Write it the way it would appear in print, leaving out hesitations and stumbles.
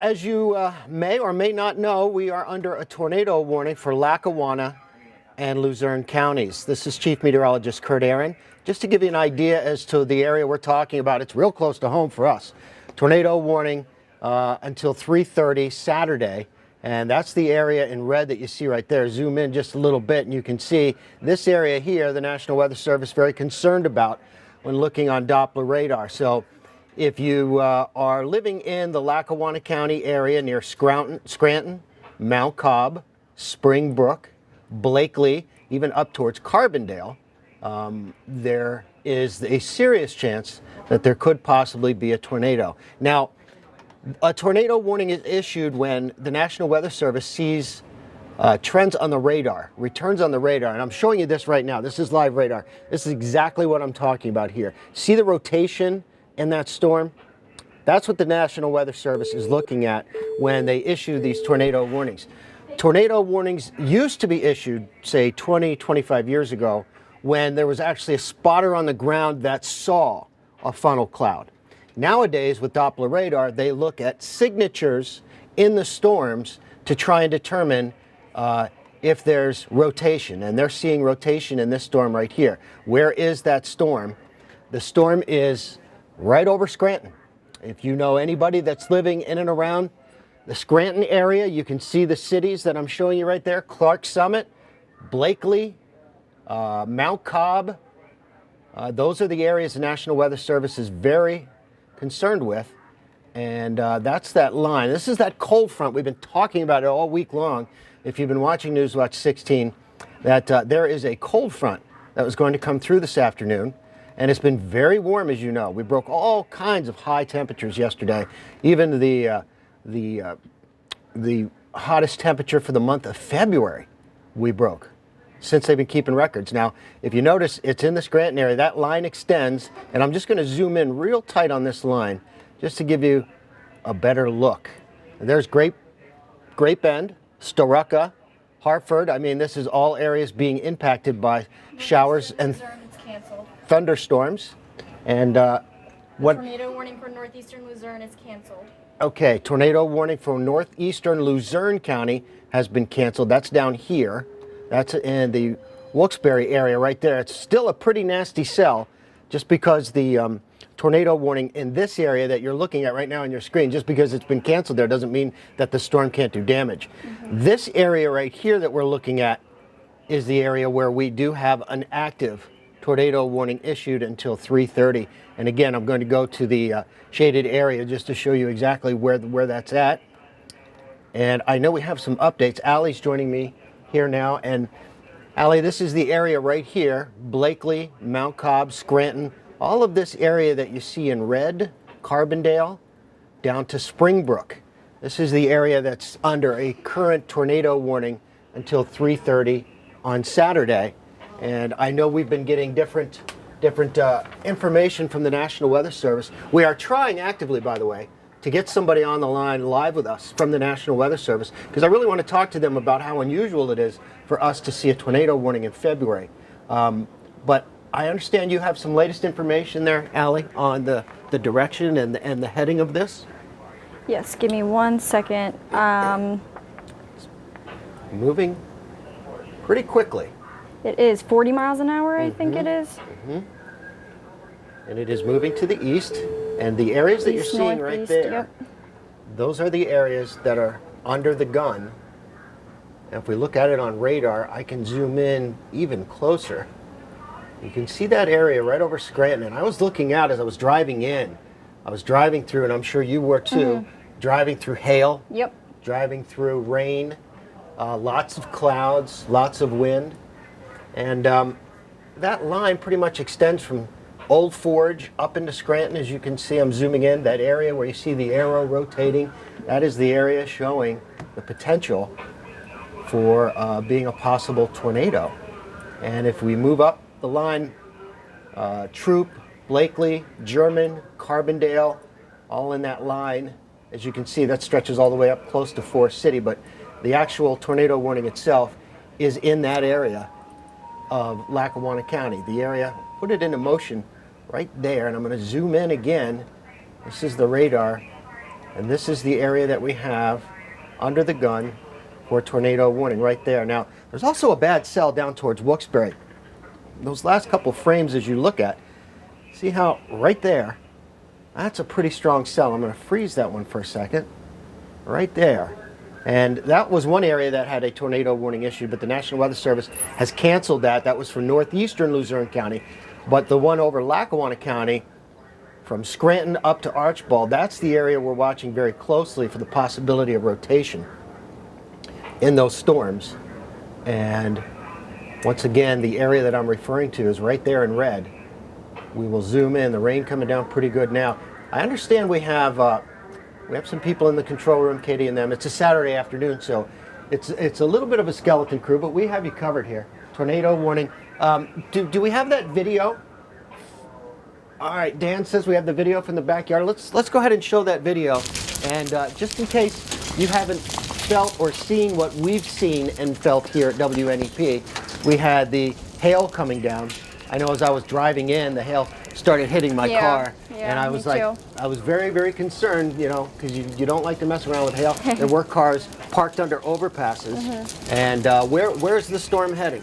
as you may or may not know, we are under a tornado warning for Lackawanna and Luzerne counties. This is Chief Meteorologist Kurt Aaron. Just to give you an idea as to the area we're talking about, it's real close to home for us. Tornado warning until 3:30 Saturday, and that's the area in red that you see right there. Zoom in just a little bit and you can see this area here, the National Weather Service very concerned about when looking on Doppler radar. So if you are living in the Lackawanna County area near Scranton, Mount Cobb, Springbrook, Blakely, even up towards Carbondale, there is a serious chance that there could possibly be a tornado. Now, a tornado warning is issued when the National Weather Service sees trends on the radar, returns on the radar, and I'm showing you this right now. This is live radar. This is exactly what I'm talking about here. See the rotation in that storm? That's what the National Weather Service is looking at when they issue these tornado warnings. Tornado warnings used to be issued, say, 20, 25 years ago, when there was actually a spotter on the ground that saw a funnel cloud. Nowadays, with Doppler radar, they look at signatures in the storms to try and determine if there's rotation, and they're seeing rotation in this storm right here. Where is that storm? The storm is right over Scranton. If you know anybody that's living in and around the Scranton area, you can see the cities that I'm showing you right there: Clark Summit, Blakely, Mount Cobb. Those are the areas the National Weather Service is very concerned with, and that's that line. This is that cold front. We've been talking about it all week long. If you've been watching Newswatch 16, that there is a cold front that was going to come through this afternoon, and it's been very warm, as you know. We broke all kinds of high temperatures yesterday, even the hottest temperature for the month of February we broke since they've been keeping records. Now, if you notice, it's in the Scranton area. That line extends, and I'm just going to zoom in real tight on this line just to give you a better look. There's Great Bend, Storuca, Hartford. I mean, this is all areas being impacted by showers and thunderstorms. And what? Tornado warning for northeastern Luzerne is canceled. Okay, tornado warning for northeastern Luzerne County has been canceled. That's down here. That's in the Wilkes-Barre area right there. It's still a pretty nasty cell, just because the tornado warning in this area that you're looking at right now on your screen, just because it's been canceled there doesn't mean that the storm can't do damage. This area right here that we're looking at is the area where we do have an active tornado warning issued until 3:30. And again, I'm going to go to the shaded area just to show you exactly where that's at. And I know we have some updates. Allie's joining me here now, and Allie, this is the area right here: Blakely, Mount Cobb, Scranton, all of this area that you see in red, Carbondale, down to Springbrook. This is the area that's under a current tornado warning until 3:30 on Saturday. And I know we've been getting different information from the National Weather Service. We are trying actively, by the way, to get somebody on the line live with us from the National Weather Service, because I really want to talk to them about how unusual it is for us to see a tornado warning in February. But I understand you have some latest information there, Allie, on the direction and the heading of this? Yes, give me 1 second. Moving pretty quickly. It is 40 miles an hour, I think it is. And it is moving to the east, and the areas that you're seeing right there, yep. Those are the areas that are under the gun. And if we look at it on radar, I can zoom in even closer. You can see that area right over Scranton, and I was looking out as I was driving in. I was driving through, and I'm sure you were too, driving through hail, Yep. driving through rain, lots of clouds, lots of wind. And that line pretty much extends from Old Forge up into Scranton. As you can see, I'm zooming in. That area where you see the arrow rotating, that is the area showing the potential for being a possible tornado. And if we move up the line, Troop, Blakely, German, Carbondale, all in that line. As you can see, that stretches all the way up close to Forest City, but the actual tornado warning itself is in that area of Lackawanna County. The area, put it into motion right there, and I'm going to zoom in again. This is the radar, And this is the area that we have under the gun for tornado warning right there. Now, there's also a bad cell down towards Wilkes-Barre. Those last couple frames as you look at, see how right there, that's a pretty strong cell. I'm going to freeze that one for a second. Right there. And that was one area that had a tornado warning issued, but the National Weather Service has canceled that. That was for northeastern Luzerne County. But the one over Lackawanna County, from Scranton up to Archbald, that's the area we're watching very closely for the possibility of rotation in those storms. And once again, the area that I'm referring to is right there in red. We will zoom in. The rain coming down pretty good now. I understand we have some people in the control room, Katie and them. It's a Saturday afternoon, so it's a little bit of a skeleton crew, but we have you covered here. Tornado warning. Do we have that video? All right, Dan says we have the video from the backyard. Let's go ahead and show that video. And just in case you haven't felt or seen what we've seen and felt here at WNEP, we had the hail coming down. I know as I was driving in, the hail started hitting my car. And I was like, I was very, very concerned, you know, because you don't like to mess around with hail. There were cars parked under overpasses. And where's the storm heading?